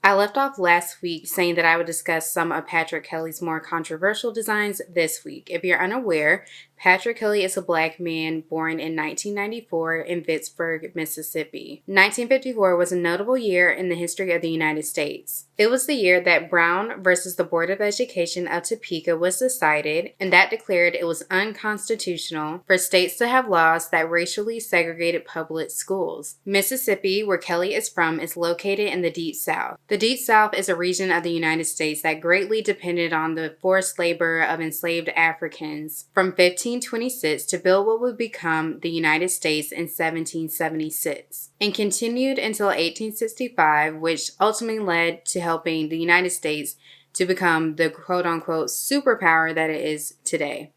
I left off last week saying that I would discuss some of Patrick Kelly's more controversial designs this week. If you're unaware, Patrick Kelly is a black man born in 1994 in Vicksburg, Mississippi. 1954 was a notable year in the history of the United States. It was the year that Brown versus the Board of Education of Topeka was decided, and that declared it was unconstitutional for states to have laws that racially segregated public schools. Mississippi, where Kelly is from, is located in the Deep South. The Deep South is a region of the United States that greatly depended on the forced labor of enslaved Africans from 1526 to build what would become the United States in 1776, and continued until 1865, which ultimately led to helping the United States to become the quote-unquote superpower that it is today.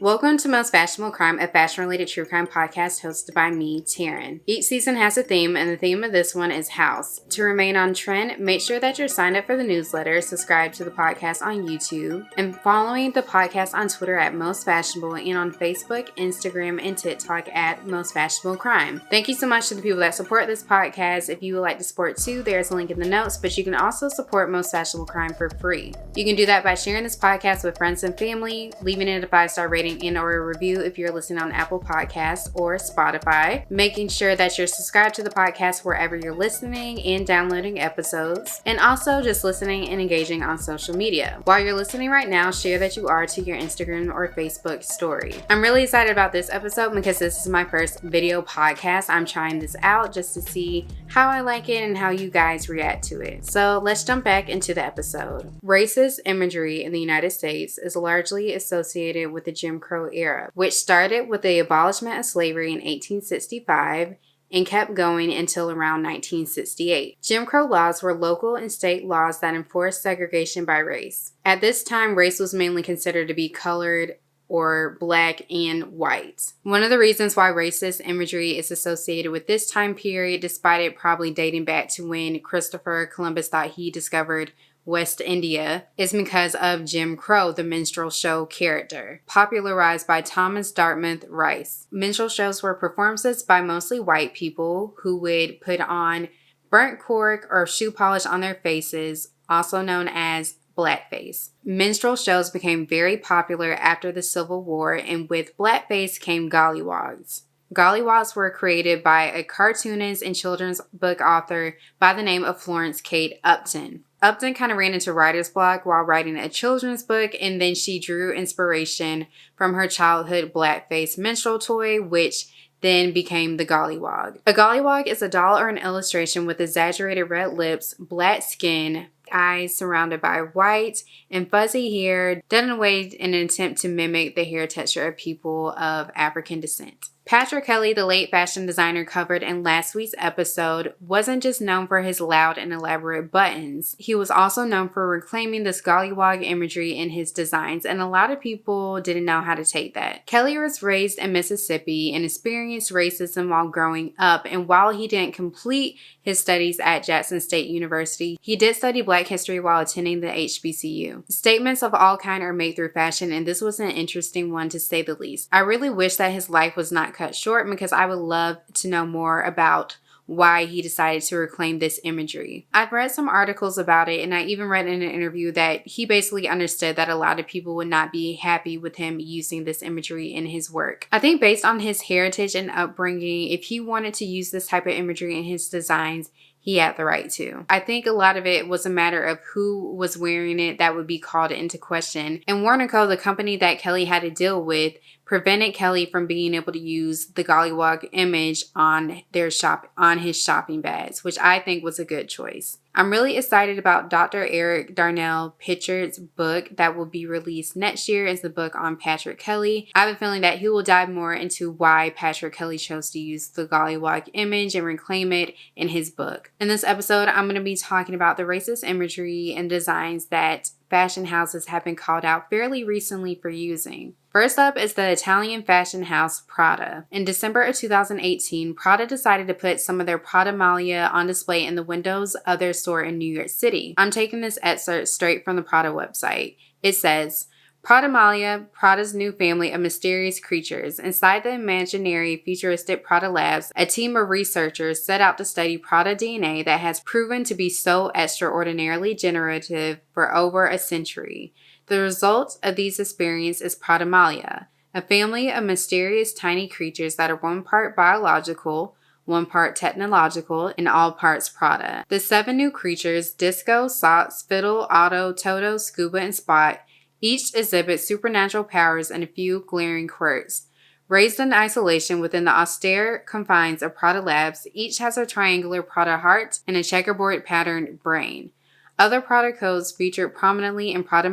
Welcome to Most Fashionable Crime, a fashion-related true crime podcast hosted by me, Taryn. Each season has a theme, and the theme of this one is house. To remain on trend, make sure that you're signed up for the newsletter, subscribe to the podcast on YouTube, and following the podcast on Twitter at Most Fashionable and on Facebook, Instagram, and TikTok at Most Fashionable Crime. Thank you so much to the people that support this podcast. If you would like to support too, there's a link in the notes, but you can also support Most Fashionable Crime for free. You can do that by sharing this podcast with friends and family, leaving it a 5-star rating and or a review if you're listening on Apple Podcasts or Spotify, making sure that you're subscribed to the podcast wherever you're listening and downloading episodes, and also just listening and engaging on social media. While you're listening right now, share that you are to your Instagram or Facebook story. I'm really excited about this episode because this is my first video podcast. I'm trying this out just to see how I like it and how you guys react to it. So let's jump back into the episode. Racist imagery in the United States is largely associated with the Jim Crow era, which started with the abolishment of slavery in 1865 and kept going until around 1968. Jim Crow laws were local and state laws that enforced segregation by race. At this time, race was mainly considered to be colored or black and white. One of the reasons why racist imagery is associated with this time period, despite it probably dating back to when Christopher Columbus thought he discovered West India, is because of Jim Crow, the minstrel show character, popularized by Thomas Dartmouth Rice. Minstrel shows were performances by mostly white people who would put on burnt cork or shoe polish on their faces, also known as blackface. Minstrel shows became very popular after the Civil War, and with blackface came gollywogs. Gollywogs were created by a cartoonist and children's book author by the name of Florence Kate Upton. Upton kind of ran into writer's block while writing a children's book, and then she drew inspiration from her childhood blackface minstrel toy, which then became the gollywog. A gollywog is a doll or an illustration with exaggerated red lips, black skin, eyes surrounded by white, and fuzzy hair, done in a way in an attempt to mimic the hair texture of people of African descent. Patrick Kelly, the late fashion designer covered in last week's episode, wasn't just known for his loud and elaborate buttons. He was also known for reclaiming this gollywog imagery in his designs, and a lot of people didn't know how to take that. Kelly was raised in Mississippi and experienced racism while growing up, and while he didn't complete his studies at Jackson State University, he did study Black history while attending the HBCU. Statements of all kind are made through fashion, and this was an interesting one to say the least. I really wish that his life was not cut short because I would love to know more about why he decided to reclaim this imagery. I've read some articles about it, and I even read in an interview that he basically understood that a lot of people would not be happy with him using this imagery in his work. I think based on his heritage and upbringing, if he wanted to use this type of imagery in his designs, he had the right to. I think a lot of it was a matter of who was wearing it that would be called into question. And Warner Co., the company that Kelly had to deal with, prevented Kelly from being able to use the gollywog image on his shopping bags, which I think was a good choice. I'm really excited about Dr. Eric Darnell Pitchard's book that will be released next year. It's the book on Patrick Kelly. I have a feeling that he will dive more into why Patrick Kelly chose to use the gollywog image and reclaim it in his book. In this episode, I'm going to be talking about the racist imagery and designs that fashion houses have been called out fairly recently for using. First up is the Italian fashion house Prada. In December of 2018, Prada decided to put some of their Prada Maglia on display in the windows of their store in New York City. I'm taking this excerpt straight from the Prada website. It says, Prada Prada's new family of mysterious creatures. Inside the imaginary futuristic Prada labs, a team of researchers set out to study Prada DNA that has proven to be so extraordinarily generative for over a century. The result of these experiments is Prada, a family of mysterious tiny creatures that are one part biological, one part technological, and all parts Prada. The 7 new creatures, Disco, Socks, Fiddle, Otto, Toto, Scuba, and Spot, each exhibits supernatural powers and a few glaring quirks. Raised in isolation within the austere confines of Prada Labs, each has a triangular Prada heart and a checkerboard patterned brain. Other Prada codes featured prominently in Prada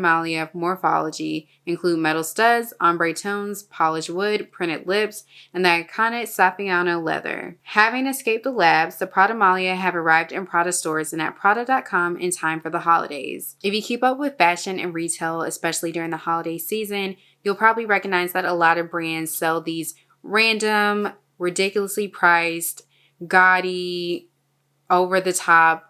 morphology include metal studs, ombre tones, polished wood, printed lips, and the iconic Saffiano leather. Having escaped the labs, the Prada have arrived in Prada stores and at Prada.com in time for the holidays. If you keep up with fashion and retail, especially during the holiday season, you'll probably recognize that a lot of brands sell these random, ridiculously priced, gaudy, over-the-top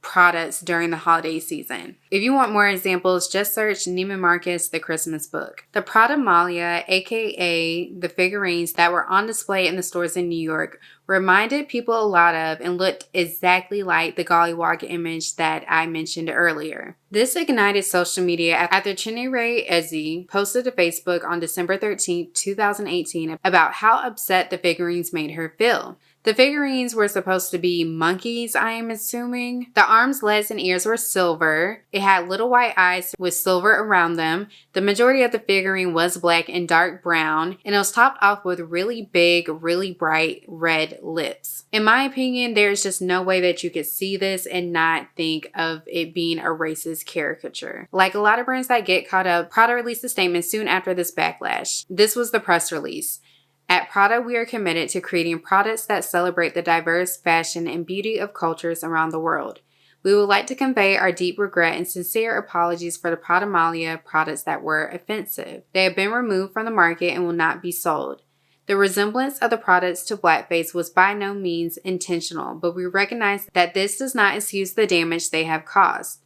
products during the holiday season. If you want more examples, just search Neiman Marcus The Christmas Book. The Prada Malia, aka the figurines that were on display in the stores in New York, reminded people a lot of and looked exactly like the Gollywog image that I mentioned earlier. This ignited social media after Chinere Eze posted to Facebook on December 13, 2018 about how upset the figurines made her feel. The figurines were supposed to be monkeys, I am assuming. The arms, legs, and ears were silver. It had little white eyes with silver around them. The majority of the figurine was black and dark brown, and it was topped off with really big, really bright red lips. In my opinion, there's just no way that you could see this and not think of it being a racist caricature. Like a lot of brands that get caught up, Prada released a statement soon after this backlash. This was the press release. At Prada, we are committed to creating products that celebrate the diverse fashion and beauty of cultures around the world. We would like to convey our deep regret and sincere apologies for the Prada Malia products that were offensive. They have been removed from the market and will not be sold. The resemblance of the products to blackface was by no means intentional, but we recognize that this does not excuse the damage they have caused.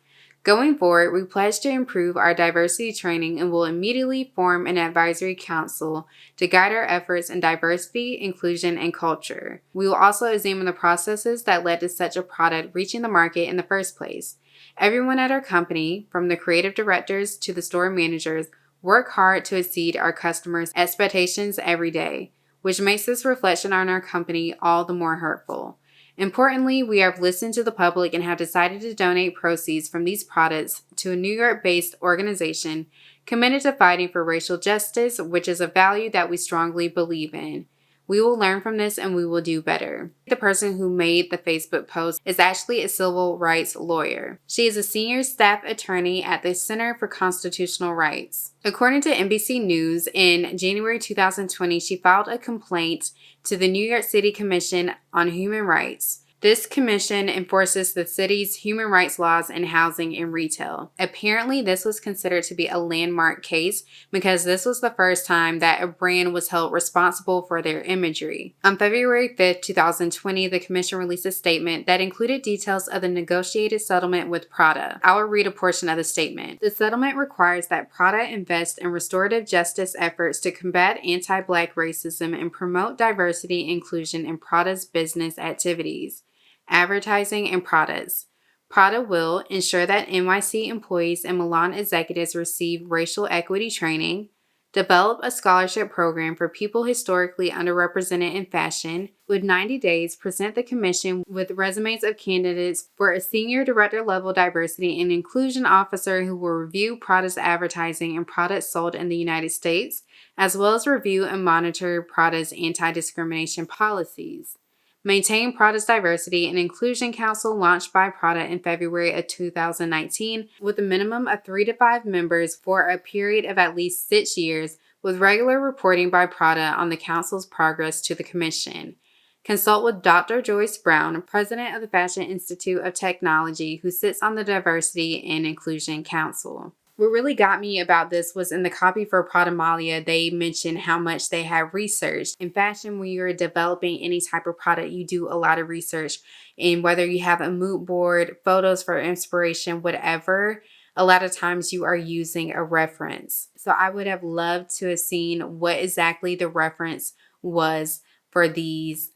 Going forward, we pledge to improve our diversity training and will immediately form an advisory council to guide our efforts in diversity, inclusion, and culture. We will also examine the processes that led to such a product reaching the market in the first place. Everyone at our company, from the creative directors to the store managers, work hard to exceed our customers' expectations every day, which makes this reflection on our company all the more hurtful. Importantly, we have listened to the public and have decided to donate proceeds from these products to a New York-based organization committed to fighting for racial justice, which is a value that we strongly believe in. We will learn from this and we will do better. The person who made the Facebook post is actually a civil rights lawyer. She is a senior staff attorney at the Center for Constitutional Rights. According to NBC News, in January 2020, she filed a complaint to the New York City Commission on Human Rights. This commission enforces the city's human rights laws in housing and retail. Apparently, this was considered to be a landmark case because this was the first time that a brand was held responsible for their imagery. On February 5, 2020, the commission released a statement that included details of the negotiated settlement with Prada. I will read a portion of the statement. The settlement requires that Prada invest in restorative justice efforts to combat anti-Black racism and promote diversity and inclusion in Prada's business activities, advertising, and products. Prada will ensure that NYC employees and Milan executives receive racial equity training, develop a scholarship program for people historically underrepresented in fashion. With 90 days, present the commission with resumes of candidates for a senior director level diversity and inclusion officer who will review Prada's advertising and products sold in the United States, as well as review and monitor Prada's anti-discrimination policies. Maintain Prada's Diversity and Inclusion Council, launched by Prada in February of 2019, with a minimum of 3 to 5 members for a period of at least 6 years, with regular reporting by Prada on the council's progress to the commission. Consult with Dr. Joyce Brown, president of the Fashion Institute of Technology, who sits on the Diversity and Inclusion Council. What really got me about this was in the copy for Prada Malia, they mentioned how much they have researched. In fashion, when you're developing any type of product, you do a lot of research. And whether you have a mood board, photos for inspiration, whatever, a lot of times you are using a reference. So I would have loved to have seen what exactly the reference was for these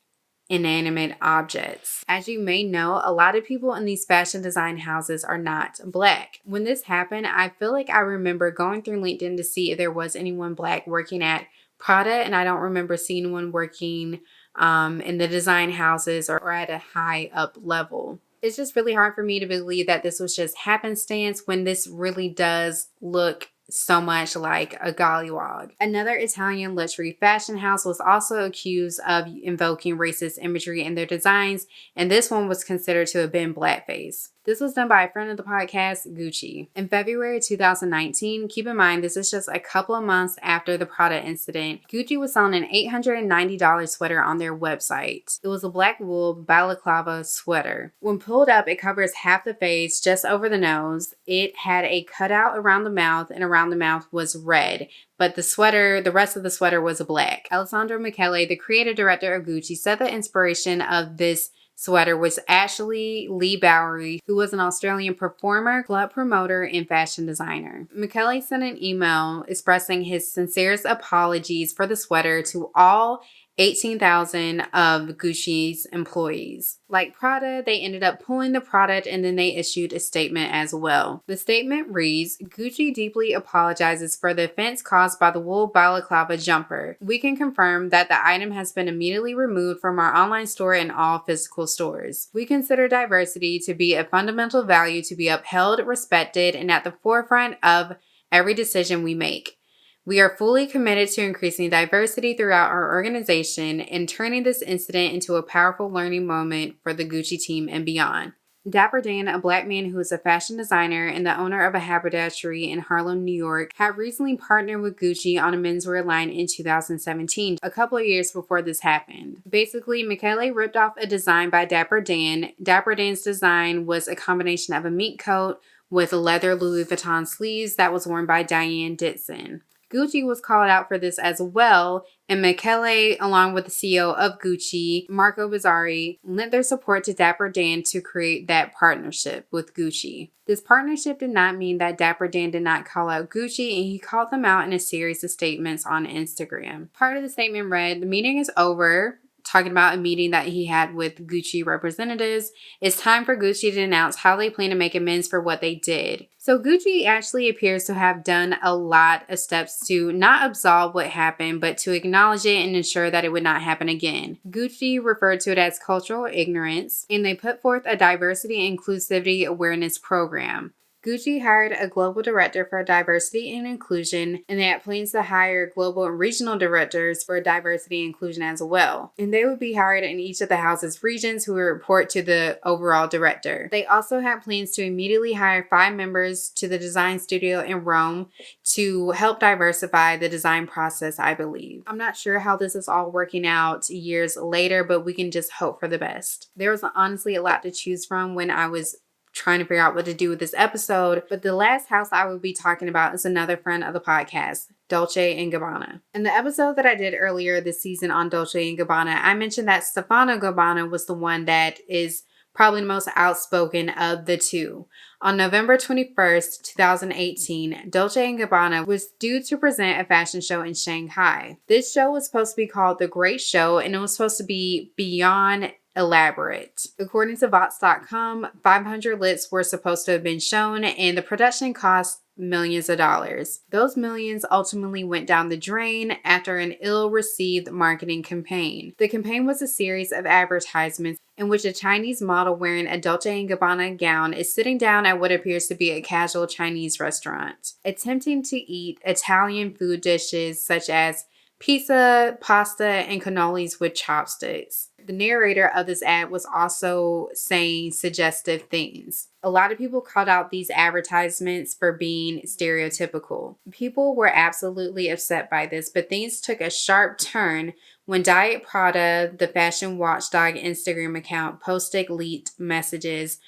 inanimate objects. As you may know, a lot of people in these fashion design houses are not Black. When this happened, I feel like I remember going through LinkedIn to see if there was anyone Black working at Prada, and I don't remember seeing one working in the design houses or at a high up level. It's just really hard for me to believe that this was just happenstance when this really does look so much like a gollywog. Another Italian luxury fashion house was also accused of invoking racist imagery in their designs, and this one was considered to have been blackface. This was done by a friend of the podcast, Gucci. In February 2019, keep in mind this is just a couple of months after the Prada incident, Gucci was selling an $890 sweater on their website. It was a black wool balaclava sweater. When pulled up, it covers half the face, just over the nose. It had a cutout around the mouth, and around the mouth was red. But the rest of the sweater was black. Alessandro Michele, the creative director of Gucci, said the inspiration of this sweater was actually Lee Bowery, who was an Australian performer, club promoter, and fashion designer. Michele sent an email expressing his sincerest apologies for the sweater to all 18,000 of Gucci's employees. Like Prada, they ended up pulling the product and then they issued a statement as well. The statement reads, Gucci deeply apologizes for the offense caused by the wool balaclava jumper. We can confirm that the item has been immediately removed from our online store and all physical stores. We consider diversity to be a fundamental value to be upheld, respected, and at the forefront of every decision we make. We are fully committed to increasing diversity throughout our organization and turning this incident into a powerful learning moment for the Gucci team and beyond. Dapper Dan, a Black man who is a fashion designer and the owner of a haberdashery in Harlem, New York, had recently partnered with Gucci on a menswear line in 2017, a couple of years before this happened. Basically, Michele ripped off a design by Dapper Dan. Dapper Dan's design was a combination of a mink coat with leather Louis Vuitton sleeves that was worn by Diane Ditson. Gucci was called out for this as well, and Michele, along with the CEO of Gucci, Marco Bizzarri, lent their support to Dapper Dan to create that partnership with Gucci. This partnership did not mean that Dapper Dan did not call out Gucci, and he called them out in a series of statements on Instagram. Part of the statement read, "The meeting is over," talking about a meeting that he had with Gucci representatives. It's time for Gucci to announce how they plan to make amends for what they did. So Gucci actually appears to have done a lot of steps to not absolve what happened, but to acknowledge it and ensure that it would not happen again. Gucci referred to it as cultural ignorance, and they put forth a diversity and inclusivity awareness program. Gucci hired a global director for diversity and inclusion, and they had plans to hire global and regional directors for diversity and inclusion as well. And they would be hired in each of the house's regions who would report to the overall director. They also had plans to immediately hire 5 members to the design studio in Rome to help diversify the design process, I believe. I'm not sure how this is all working out years later, but we can just hope for the best. There was honestly a lot to choose from when I was trying to figure out what to do with this episode, but the last house I will be talking about is another friend of the podcast, Dolce Gabbana. In the episode that I did earlier this season on Dolce Gabbana, I mentioned that Stefano Gabbana was the one that is probably the most outspoken of the two. On November 21st, 2018, Dolce & Gabbana was due to present a fashion show in Shanghai. This show was supposed to be called The Great Show, and it was supposed to be beyond elaborate. According to Vox.com, 500 lits were supposed to have been shown, and the production cost millions of dollars. Those millions ultimately went down the drain after an ill-received marketing campaign. The campaign was a series of advertisements in which a Chinese model wearing a Dolce & Gabbana gown is sitting down at what appears to be a casual Chinese restaurant, attempting to eat Italian food dishes such as pizza, pasta, and cannolis with chopsticks. The narrator of this ad was also saying suggestive things. A lot of people called out these advertisements for being stereotypical. People were absolutely upset by this, but things took a sharp turn when Diet Prada, the fashion watchdog Instagram account, posted leaked messages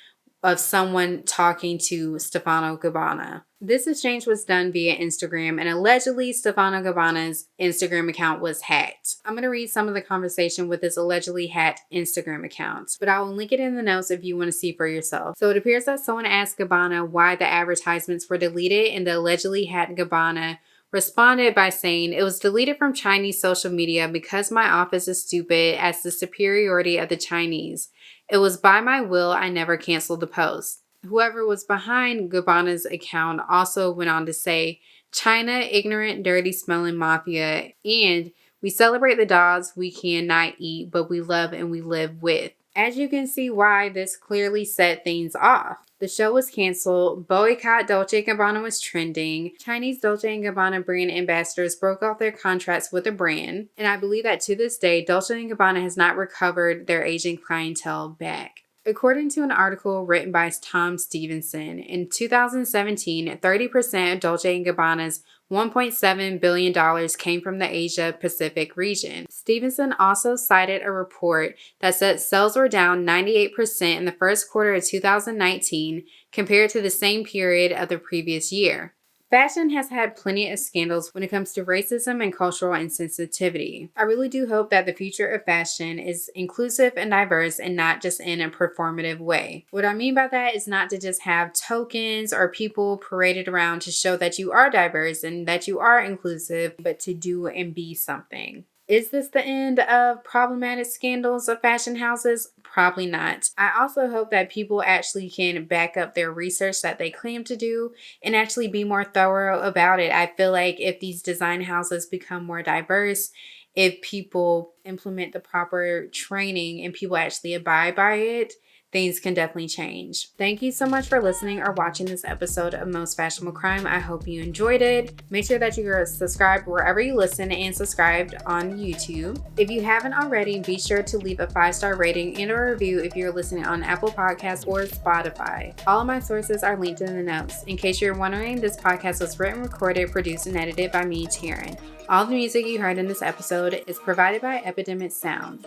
of someone talking to Stefano Gabbana. This exchange was done via Instagram, and allegedly Stefano Gabbana's Instagram account was hacked. I'm going to read some of the conversation with this allegedly hacked Instagram account, but I will link it in the notes if you want to see for yourself. So it appears that someone asked Gabbana why the advertisements were deleted, and the allegedly hacked Gabbana responded by saying, "It was deleted from Chinese social media because my office is stupid as the superiority of the Chinese. It was by my will. I never canceled the post." Whoever was behind Gabbana's account also went on to say, "China, ignorant, dirty smelling mafia, and we celebrate the dogs we cannot eat, but we love and we live with." As you can see why this clearly set things off. The show was canceled, boycott Dolce Gabbana was trending, Chinese Dolce & Gabbana brand ambassadors broke off their contracts with the brand, and I believe that to this day, Dolce & Gabbana has not recovered their Asian clientele back. According to an article written by Tom Stevenson, in 2017, 30% of Dolce & Gabbana's $1.7 billion came from the Asia-Pacific region. Stevenson also cited a report that said sales were down 98% in the first quarter of 2019 compared to the same period of the previous year. Fashion has had plenty of scandals when it comes to racism and cultural insensitivity. I really do hope that the future of fashion is inclusive and diverse and not just in a performative way. What I mean by that is not to just have tokens or people paraded around to show that you are diverse and that you are inclusive, but to do and be something. Is this the end of problematic scandals of fashion houses? Probably not. I also hope that people actually can back up their research that they claim to do and actually be more thorough about it. I feel like if these design houses become more diverse, if people implement the proper training and people actually abide by it, things can definitely change. Thank you so much for listening or watching this episode of Most Fashionable Crime. I hope you enjoyed it. Make sure that you are subscribed wherever you listen and subscribed on YouTube. If you haven't already, be sure to leave a 5-star rating and a review if you're listening on Apple Podcasts or Spotify. All of my sources are linked in the notes. In case you're wondering, this podcast was written, recorded, produced, and edited by me, Taryn. All the music you heard in this episode is provided by Epidemic Sound.